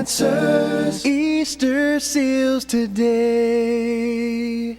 answers. Easter seals today.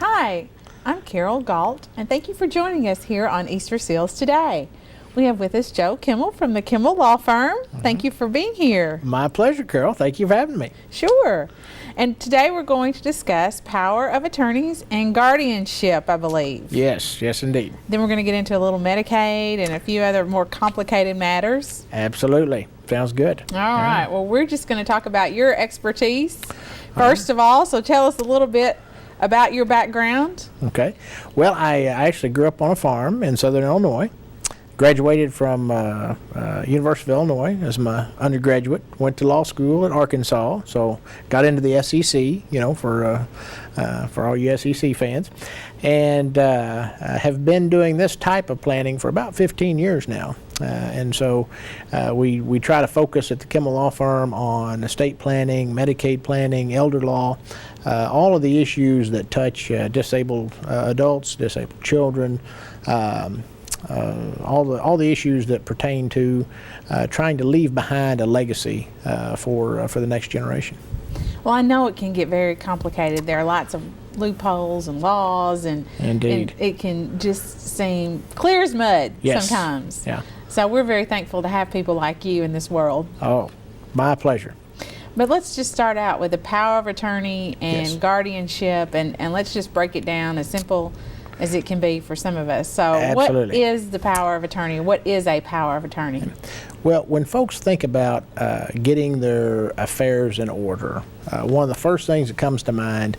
Hi, I'm Carol Galt, and thank you for joining us here on Easter Seals Today. We have with us Joe Kimmell from the Kimmell Law Firm. Thank you for being here. My pleasure, Carol. Thank you for having me. Sure. And today we're going to discuss power of attorneys and guardianship, I believe. Yes, indeed. Then we're going to get into a little Medicaid and a few other more complicated matters. Absolutely. Sounds good. All right. Well, we're just going to talk about your expertise first of all. So tell us a little bit about your background. Okay. Well, I actually grew up on a farm in southern Illinois. Graduated from University of Illinois as my undergraduate. Went to law school at Arkansas, so got into the SEC, for all you SEC fans, and have been doing this type of planning for about 15 years now. And so we try to focus at the Kimmell Law Firm on estate planning, Medicaid planning, elder law, all of the issues that touch disabled adults, disabled children, all the issues that pertain to trying to leave behind a legacy for the next generation. Well, I know it can get very complicated. There are lots of loopholes and laws, and Indeed. And it can just seem clear as mud sometimes. Yeah. So we're very thankful to have people like you in this world. Oh, my pleasure. But let's just start out with the power of attorney and guardianship, and let's just break it down as simple as it can be for some of us. So Absolutely. What is the power of attorney? What is a power of attorney? Well, when folks think about getting their affairs in order, one of the first things that comes to mind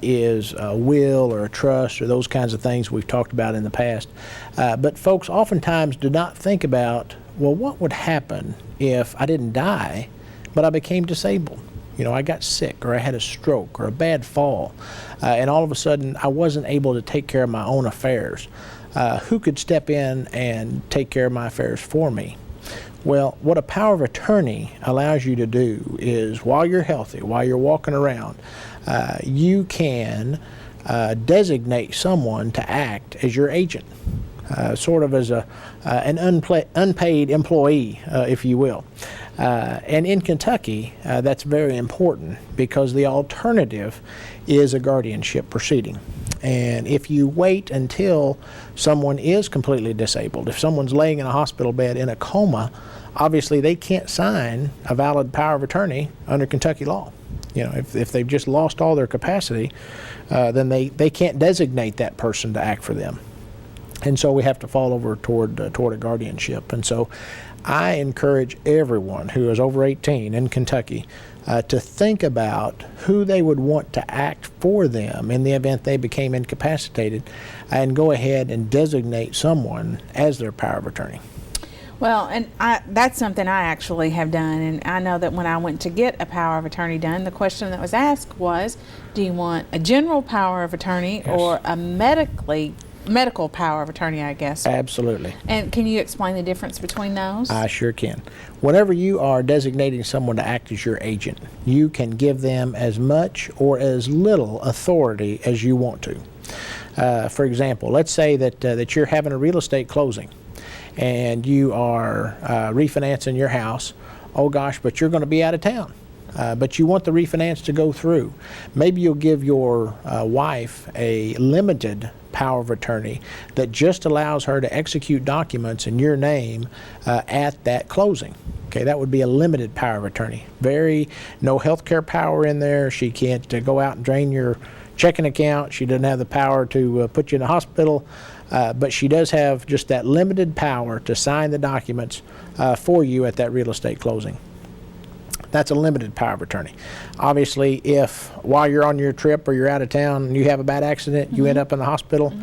is a will or a trust or those kinds of things we've talked about in the past. But folks oftentimes do not think about, well, what would happen if I didn't die, but I became disabled? I got sick, or I had a stroke, or a bad fall, and all of a sudden I wasn't able to take care of my own affairs. Who could step in and take care of my affairs for me? Well, what a power of attorney allows you to do is, while you're healthy, while you're walking around, you can designate someone to act as your agent, sort of as an unpaid employee, if you will. And in Kentucky, that's very important because the alternative is a guardianship proceeding. And if you wait until someone is completely disabled, if someone's laying in a hospital bed in a coma, obviously they can't sign a valid power of attorney under Kentucky law. If they've just lost all their capacity, then they can't designate that person to act for them. And so we have to fall over toward a guardianship. And so I encourage everyone who is over 18 in Kentucky to think about who they would want to act for them in the event they became incapacitated, and go ahead and designate someone as their power of attorney. Well, and that's something I actually have done, and I know that when I went to get a power of attorney done, the question that was asked was, do you want a general power of attorney or a medical power of attorney, I guess? Absolutely. And can you explain the difference between those? I sure can. Whenever you are designating someone to act as your agent, you can give them as much or as little authority as you want to. For example, let's say that you're having a real estate closing and you are refinancing your house. Oh gosh, but you're going to be out of town. But you want the refinance to go through. Maybe you'll give your wife a limited power of attorney that just allows her to execute documents in your name at that closing. Okay, that would be a limited power of attorney. No health care power in there. She can't go out and drain your checking account. She doesn't have the power to put you in a hospital. But she does have just that limited power to sign the documents for you at that real estate closing. That's a limited power of attorney. Obviously, if while you're on your trip or you're out of town and you have a bad accident, you end up in the hospital,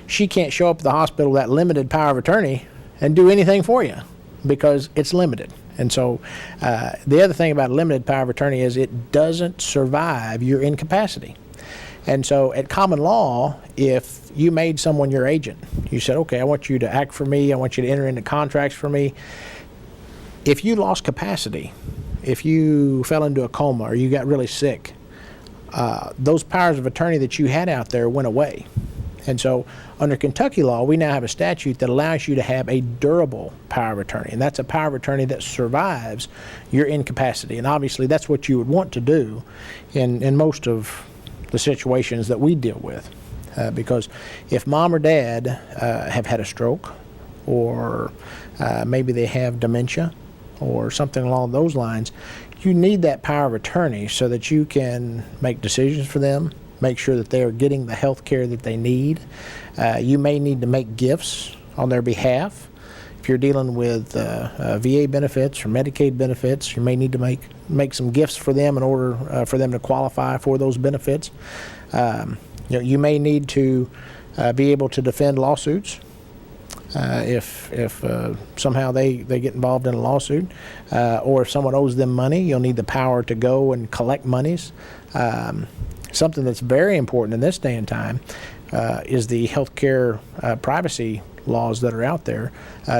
she can't show up at the hospital with that limited power of attorney and do anything for you because it's limited. And so the other thing about a limited power of attorney is it doesn't survive your incapacity. And so at common law, if you made someone your agent, you said, okay, I want you to act for me, I want you to enter into contracts for me. If you lost capacity, if you fell into a coma or you got really sick, those powers of attorney that you had out there went away. And so under Kentucky law, we now have a statute that allows you to have a durable power of attorney. And that's a power of attorney that survives your incapacity. And obviously that's what you would want to do in most of the situations that we deal with. Because if mom or dad have had a stroke, or maybe they have dementia, or something along those lines, you need that power of attorney so that you can make decisions for them, make sure that they are getting the health care that they need. You may need to make gifts on their behalf. If you're dealing with VA benefits or Medicaid benefits, you may need to make some gifts for them in order for them to qualify for those benefits. You may need to be able to defend lawsuits. If somehow they get involved in a lawsuit, or if someone owes them money, you'll need the power to go and collect monies. Something that's very important in this day and time is the healthcare privacy laws that are out there.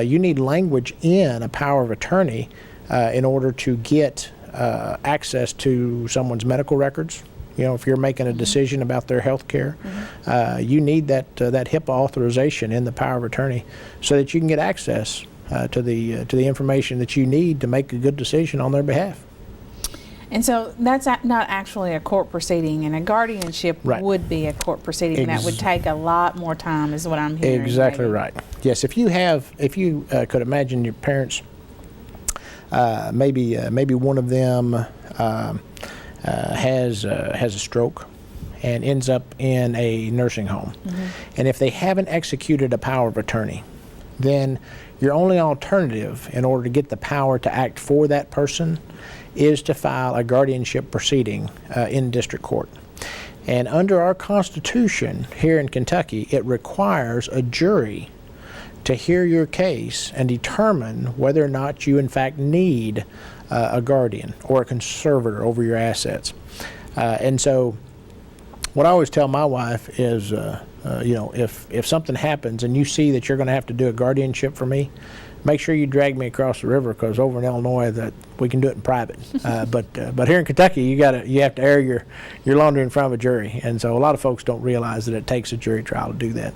You need language in a power of attorney in order to get access to someone's medical records. If you're making a decision about their health care, you need that HIPAA authorization in the power of attorney so that you can get access to the information that you need to make a good decision on their behalf. And so that's not actually a court proceeding, and a guardianship would be a court proceeding, and that would take a lot more time, is what I'm hearing. Exactly right. Yes, if you could imagine your parents, maybe one of them has a stroke and ends up in a nursing home, and if they haven't executed a power of attorney, then your only alternative in order to get the power to act for that person is to file a guardianship proceeding in district court. And under our Constitution here in Kentucky, it requires a jury to hear your case and determine whether or not you in fact need a guardian or a conservator over your assets. And so what I always tell my wife is, if something happens and you see that you're going to have to do a guardianship for me, make sure you drag me across the river, because over in Illinois that we can do it in private. But here in Kentucky, you have to air your laundry in front of a jury, and so a lot of folks don't realize that it takes a jury trial to do that.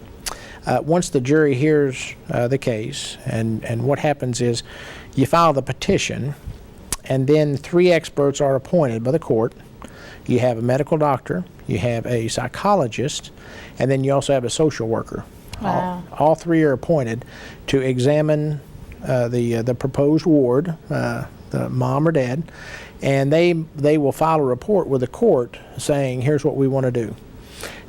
Once the jury hears the case, and what happens is you file the petition, and then 3 experts are appointed by the court. You have a medical doctor, you have a psychologist, and then you also have a social worker. Wow. All 3 are appointed to examine the proposed ward, the mom or dad, and they will file a report with the court saying, here's what we want to do,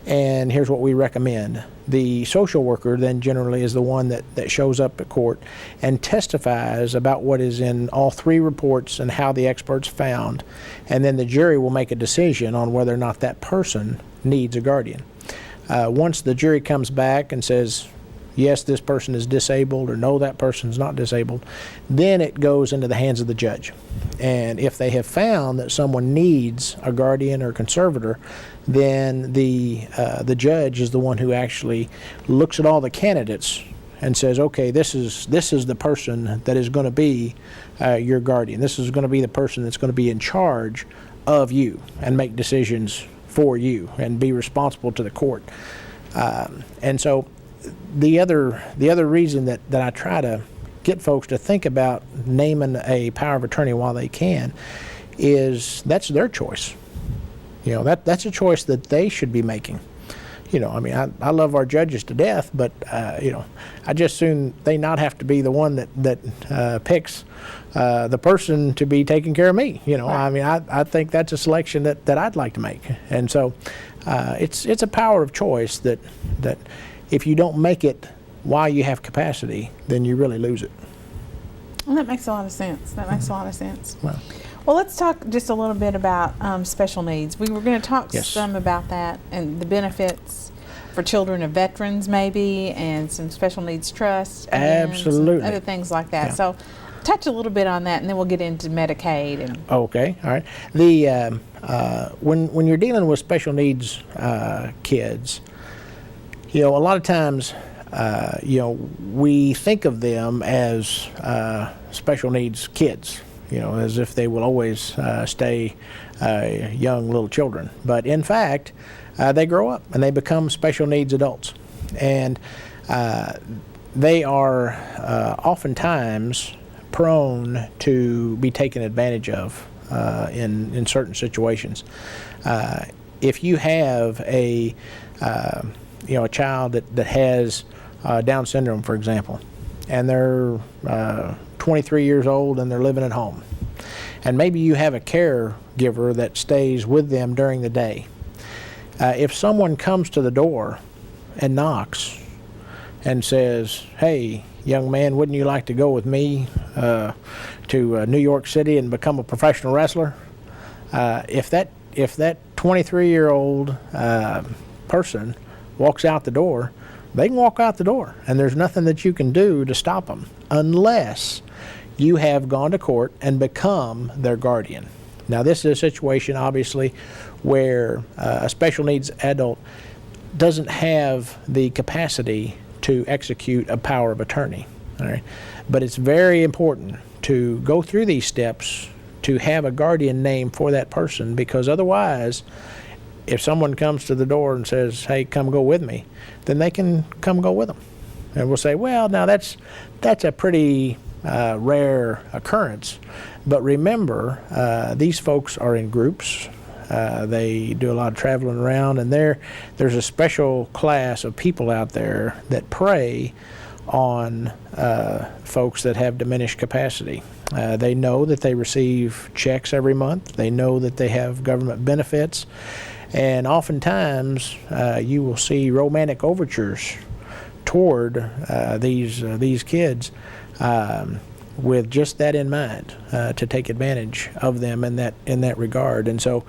and here's what we recommend. The social worker then generally is the one that shows up at court and testifies about what is in all 3 reports and how the experts found, and then the jury will make a decision on whether or not that person needs a guardian. Once the jury comes back and says, yes, this person is disabled, or no, that person's not disabled, then it goes into the hands of the judge. And if they have found that someone needs a guardian or conservator, then the judge is the one who actually looks at all the candidates and says, okay, this is the person that is going to be your guardian. This is going to be the person that's going to be in charge of you and make decisions for you and be responsible to the court. And so the other reason that I try to get folks to think about naming a power of attorney while they can is that's their choice. That's a choice that they should be making. I love our judges to death, but I just soon they not have to be the one that picks the person to be taking care of me. I think that's a selection that I'd like to make, and so it's a power of choice that if you don't make it while you have capacity, then you really lose it. Well, that makes a lot of sense. Well, let's talk just a little bit about special needs. We were going to talk some about that and the benefits for children of veterans, maybe, and some special needs trusts. Absolutely. And other things like that. Yeah. So touch a little bit on that, and then we'll get into Medicaid. Okay, all right. The when you're dealing with special needs kids, a lot of times, we think of them as special needs kids, as if they will always stay young little children. But in fact, they grow up and they become special needs adults. And they are oftentimes prone to be taken advantage of in certain situations. If you have a child that has Down syndrome, for example, and they're 23 years old and they're living at home, and maybe you have a caregiver that stays with them during the day. If someone comes to the door and knocks and says, "Hey, young man, wouldn't you like to go with me to New York City and become a professional wrestler?" If that 23-year-old person walks out the door, they can walk out the door, and there's nothing that you can do to stop them unless you have gone to court and become their guardian. Now, this is a situation, obviously, where a special needs adult doesn't have the capacity to execute a power of attorney. All right? But it's very important to go through these steps to have a guardian name for that person, because otherwise, if someone comes to the door and says, "Hey, come go with me," then they can come go with them. And we'll say, well, now that's a pretty rare occurrence. But remember, these folks are in groups. They do a lot of traveling around, and there's a special class of people out there that prey on folks that have diminished capacity. They know that they receive checks every month. They know that they have government benefits. And oftentimes, you will see romantic overtures toward these kids with just that in mind, to take advantage of them in that regard. And so,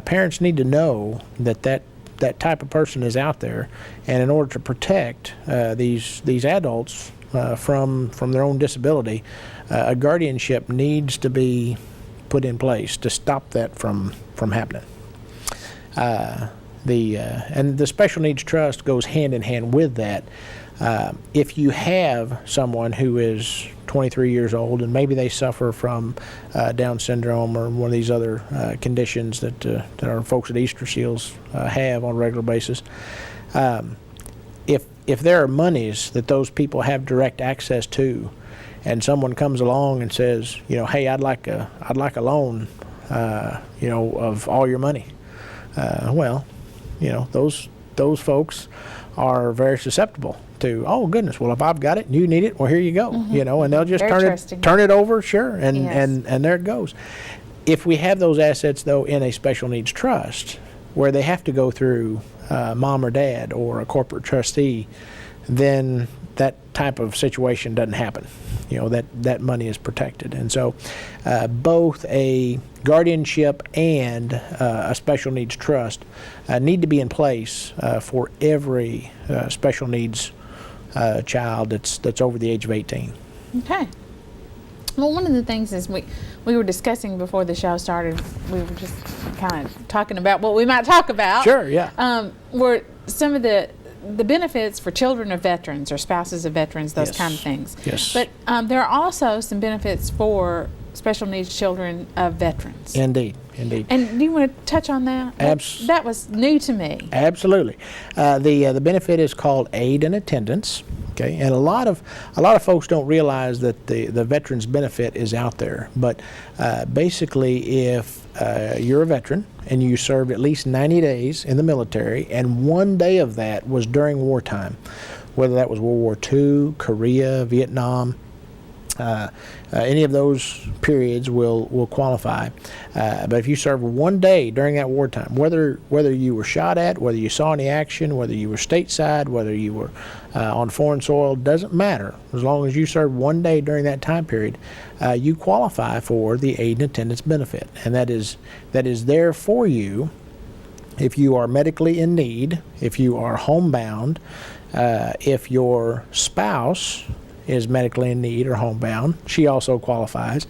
parents need to know that type of person is out there, and in order to protect these adults from their own disability, a guardianship needs to be put in place to stop that from happening. And the special needs trust goes hand in hand with that. If you have someone who is 23 years old and maybe they suffer from Down syndrome or one of these other conditions that our folks at Easter Seals have on a regular basis, if there are monies that those people have direct access to, and someone comes along and says, "Hey, I'd like a loan, of all your money," those folks are very susceptible to, "Oh goodness, well, if I've got it and you need it, well, here you go," and they'll just turn it over, sure, and, yes. and there it goes. If we have those assets, though, in a special needs trust, where they have to go through mom or dad or a corporate trustee, then that type of situation doesn't happen. That money is protected. And so both a guardianship and a special needs trust need to be in place for every special needs child that's over the age of 18. Okay. Well, one of the things is we were discussing before the show started, we were just kind of talking about what we might talk about. Sure, yeah. Were some of the benefits for children of veterans or spouses of veterans, those Yes. kind of things. Yes. But there are also some benefits for special needs children of veterans. Indeed. And do you want to touch on that? That was new to me. Absolutely. The benefit is called aid and attendance. Okay, and a lot of folks don't realize that the veterans benefit is out there. But basically, if you're a veteran and you served at least 90 days in the military, and one day of that was during wartime, whether that was World War II, Korea, Vietnam, any of those periods will qualify. But if you served one day during that wartime, whether you were shot at, whether you saw any action, whether you were stateside, whether you were on foreign soil, doesn't matter. As long as you served one day during that time period, you qualify for the aid and attendance benefit, and that is there for you if you are medically in need, if you are homebound, if your spouse is medically in need or homebound, she also qualifies.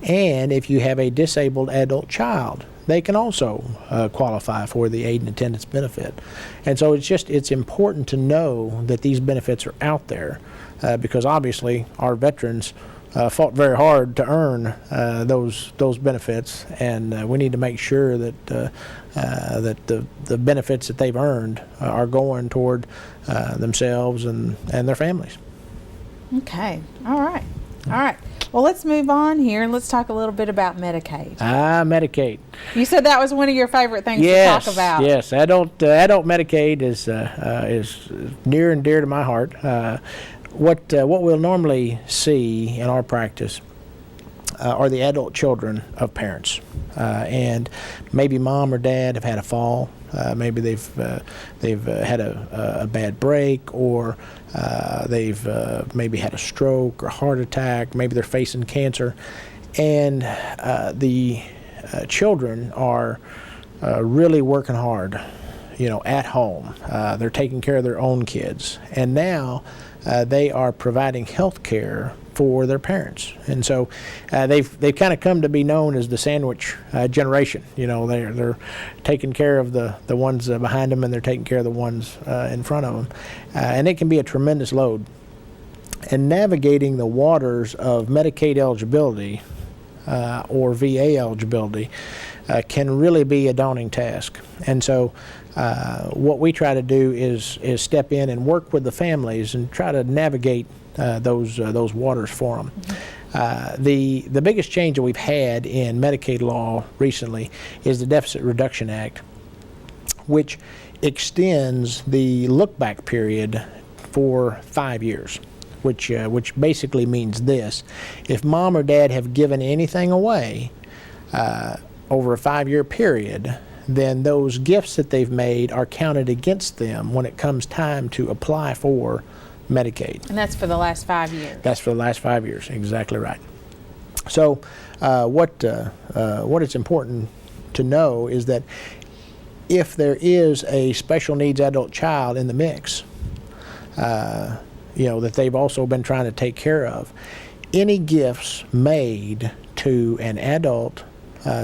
And if you have a disabled adult child, they can also qualify for the aid and attendance benefit. And so it's important to know that these benefits are out there because obviously our veterans fought very hard to earn those benefits, and we need to make sure that that the benefits that they've earned are going toward themselves and their families. Okay. All right. All right. Well, let's move on here and let's talk a little bit about Medicaid. Medicaid. You said that was one of your favorite things to talk about. Yes, adult Medicaid is near and dear to my heart. What we'll normally see in our practice are the adult children of parents, and maybe mom or dad have had a fall. Maybe they've had a bad break, or they've maybe had a stroke or heart attack. Maybe they're facing cancer, and the children are really working hard, at home. They're taking care of their own kids, and now they are providing health care for their parents, and so they've kind of come to be known as the sandwich generation. They're taking care of the ones behind them, and they're taking care of the ones in front of them, and it can be a tremendous load. And navigating the waters of Medicaid eligibility or VA eligibility can really be a daunting task. And so what we try to do is step in and work with the families and try to navigate those waters for them. The biggest change that we've had in Medicaid law recently is the Deficit Reduction Act, which extends the look-back period for 5 years, which basically means this: if mom or dad have given anything away over a 5-year period, then those gifts that they've made are counted against them when it comes time to apply for Medicaid. And that's for the last 5 years. That's for the last 5 years, exactly right. So what it's important to know is that if there is a special needs adult child in the mix, that they've also been trying to take care of, any gifts made to an adult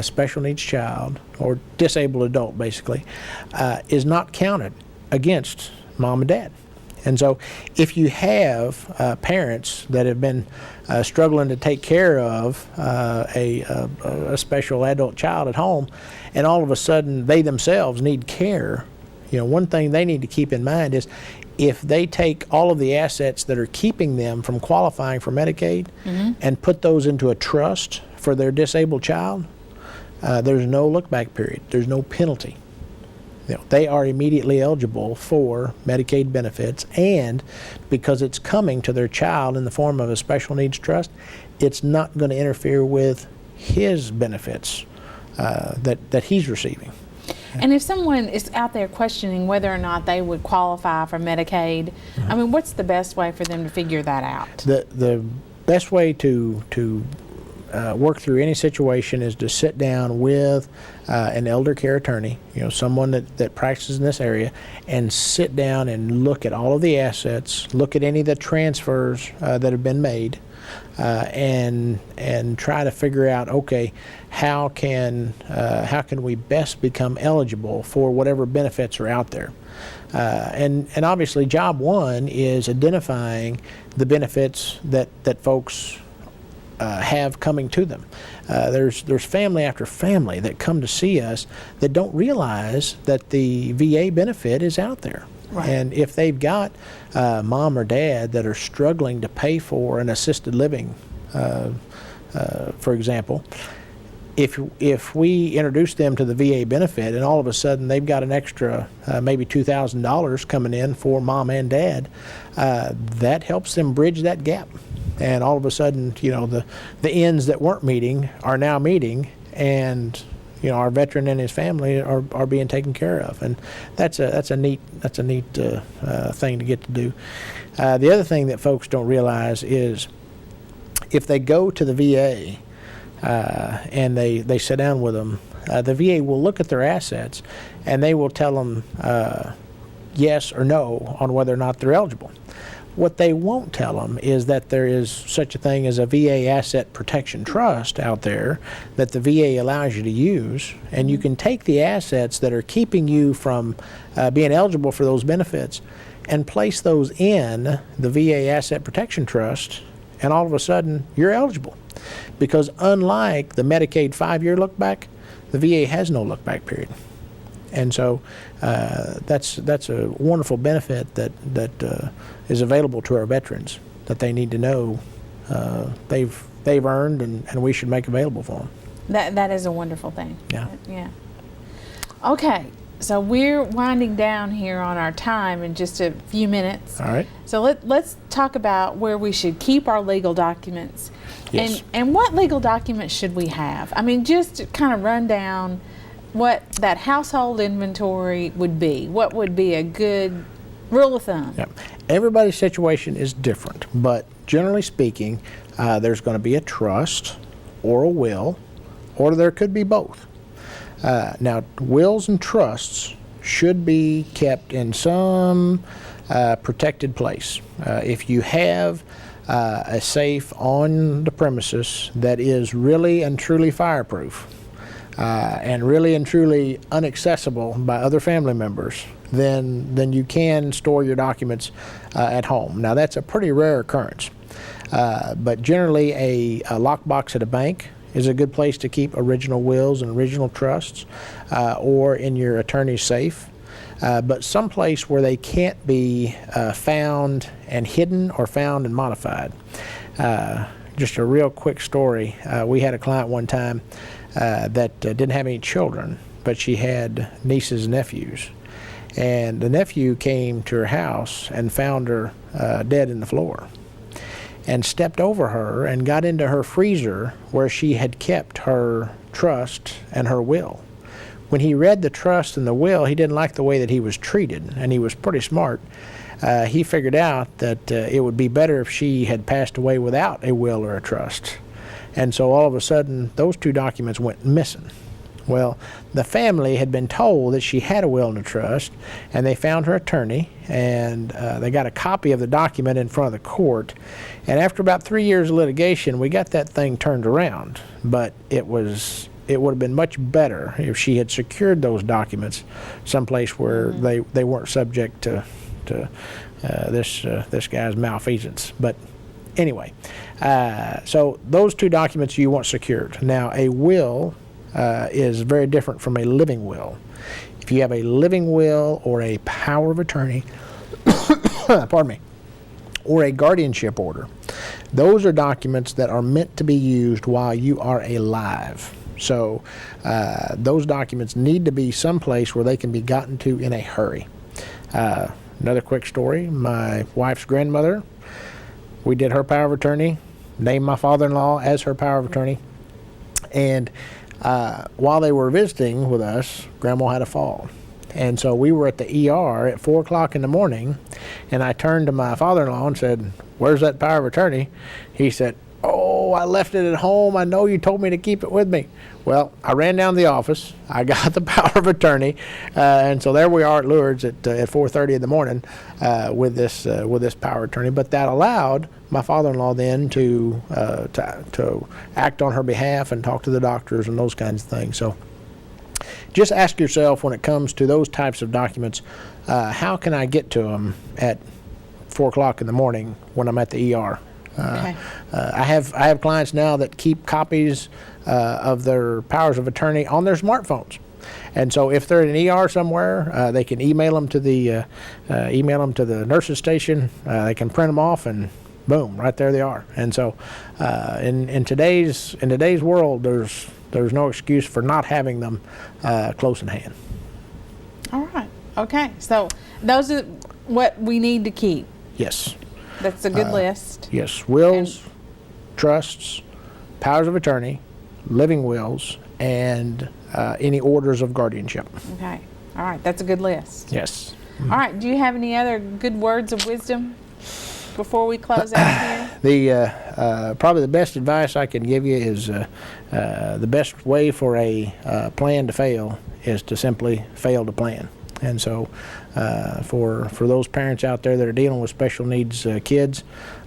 special needs child or disabled adult basically is not counted against mom and dad. And so if you have parents that have been struggling to take care of a special adult child at home, and all of a sudden they themselves need care, one thing they need to keep in mind is if they take all of the assets that are keeping them from qualifying for Medicaid and put those into a trust for their disabled child, there's no look-back period. There's no penalty. They are immediately eligible for Medicaid benefits, and because it's coming to their child in the form of a special needs trust, it's not going to interfere with his benefits that he's receiving. And if someone is out there questioning whether or not they would qualify for Medicaid, I mean, what's the best way for them to figure that out? The best way to work through any situation is to sit down with an elder care attorney, someone that practices in this area, and sit down and look at all of the assets, look at any of the transfers that have been made, and try to figure out, okay, how can we best become eligible for whatever benefits are out there. And obviously job one is identifying the benefits that folks have coming to them. There's family after family that come to see us that don't realize that the VA benefit is out there. Right. And if they've got mom or dad that are struggling to pay for an assisted living, for example, if we introduce them to the VA benefit and all of a sudden they've got an extra maybe $2,000 coming in for mom and dad, that helps them bridge that gap. And all of a sudden, the ends that weren't meeting are now meeting, and our veteran and his family are being taken care of, and that's a neat thing to get to do. The other thing that folks don't realize is if they go to the VA and they sit down with them, the VA will look at their assets and they will tell them yes or no on whether or not they're eligible. What they won't tell them is that there is such a thing as a VA Asset Protection Trust out there that the VA allows you to use, and you can take the assets that are keeping you from being eligible for those benefits and place those in the VA Asset Protection Trust, and all of a sudden you're eligible. Because unlike the Medicaid 5-year look back, the VA has no look back period. And so that's a wonderful benefit that is available to our veterans that they need to know they've earned, and we should make available for them. That is a wonderful thing. Yeah. Yeah. Okay, so we're winding down here on our time in just a few minutes. All right. So let's talk about where we should keep our legal documents. Yes. And what legal documents should we have? I mean, just to kind of run down what that household inventory would be. What would be a good rule of thumb? Yep. Everybody's situation is different, but generally speaking, there's going to be a trust or a will, or there could be both. Now, wills and trusts should be kept in some protected place. If you have a safe on the premises that is really and truly fireproof and really and truly inaccessible by other family members, then you can store your documents at home. Now, that's a pretty rare occurrence, but generally a lockbox at a bank is a good place to keep original wills and original trusts, or in your attorney's safe. But someplace where they can't be found and hidden or found and modified. Just a real quick story. We had a client one time that didn't have any children, but she had nieces and nephews. And the nephew came to her house and found her dead in the floor, and stepped over her and got into her freezer where she had kept her trust and her will. When he read the trust and the will, he didn't like the way that he was treated, and he was pretty smart. He figured out that it would be better if she had passed away without a will or a trust. And so all of a sudden, those two documents went missing. Well, the family had been told that she had a will and a trust, and they found her attorney, and they got a copy of the document in front of the court. And after about 3 years of litigation, we got that thing turned around. But it would have been much better if she had secured those documents someplace where they weren't subject to this guy's malfeasance. But anyway, so those two documents you want secured. Now, a will is very different from a living will. If you have a living will or a power of attorney, pardon me, or a guardianship order, those are documents that are meant to be used while you are alive. So those documents need to be someplace where they can be gotten to in a hurry. Another quick story, my wife's grandmother, we did her power of attorney, named my father-in-law as her power of attorney, and while they were visiting with us, Grandma had a fall. And so we were at the ER at 4 o'clock in the morning, and I turned to my father-in-law and said, "Where's that power of attorney?" He said, "Oh, I left it at home. I know you told me to keep it with me." Well, I ran down to the office. I got the power of attorney, and so there we are at Lourdes at 4:30 in the morning with this power of attorney. But that allowed my father-in-law then to act on her behalf and talk to the doctors and those kinds of things. So just ask yourself, when it comes to those types of documents, how can I get to them at 4 o'clock in the morning when I'm at the ER? Okay. I have clients now that keep copies of their powers of attorney on their smartphones, and so if they're in an ER somewhere, they can email them to the nurses station. They can print them off, and boom, right there they are. And so in today's world, there's no excuse for not having them close in hand. All right. Okay. So those are what we need to keep. Yes. That's a good list. Yes, wills, trusts, powers of attorney, living wills, and any orders of guardianship. Okay. All right. That's a good list. Yes. All right. Do you have any other good words of wisdom before we close out here? Probably the best advice I can give you is the best way for a plan to fail is to simply fail to plan. And so for those parents out there that are dealing with special needs kids,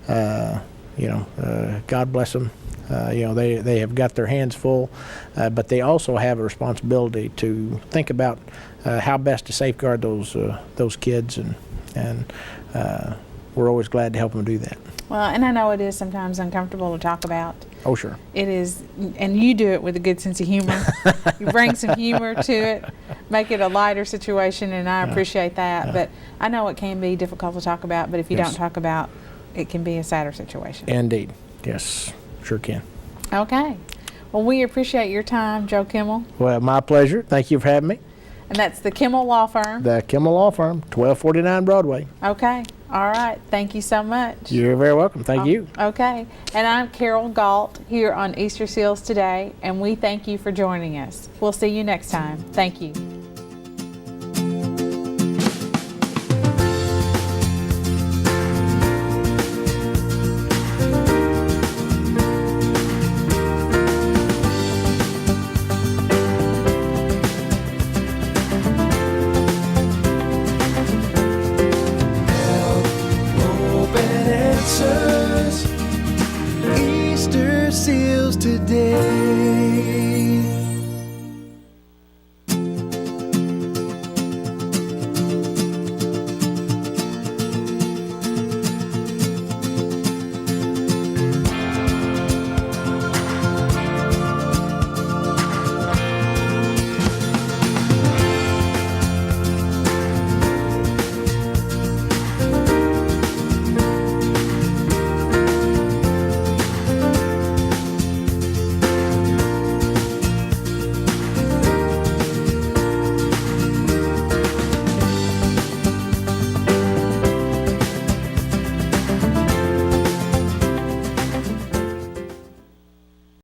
God bless them. They have got their hands full, but they also have a responsibility to think about how best to safeguard those kids, and we're always glad to help them do that. Well, and I know it is sometimes uncomfortable to talk about. Oh, sure. It is, and you do it with a good sense of humor. You bring some humor to it, make it a lighter situation, and I appreciate that. But I know it can be difficult to talk about, but if you Yes. don't talk about, it can be a sadder situation. Indeed. Yes, sure can. Okay. Well, we appreciate your time, Joe Kimmell. Well, my pleasure. Thank you for having me. And that's the Kimmell Law Firm. The Kimmell Law Firm, 1249 Broadway. Okay. All right. Thank you so much. You're very welcome. Thank you. Okay. And I'm Carol Galt here on Easter Seals Today, and we thank you for joining us. We'll see you next time. Thank you. Open answers. Easter seals today.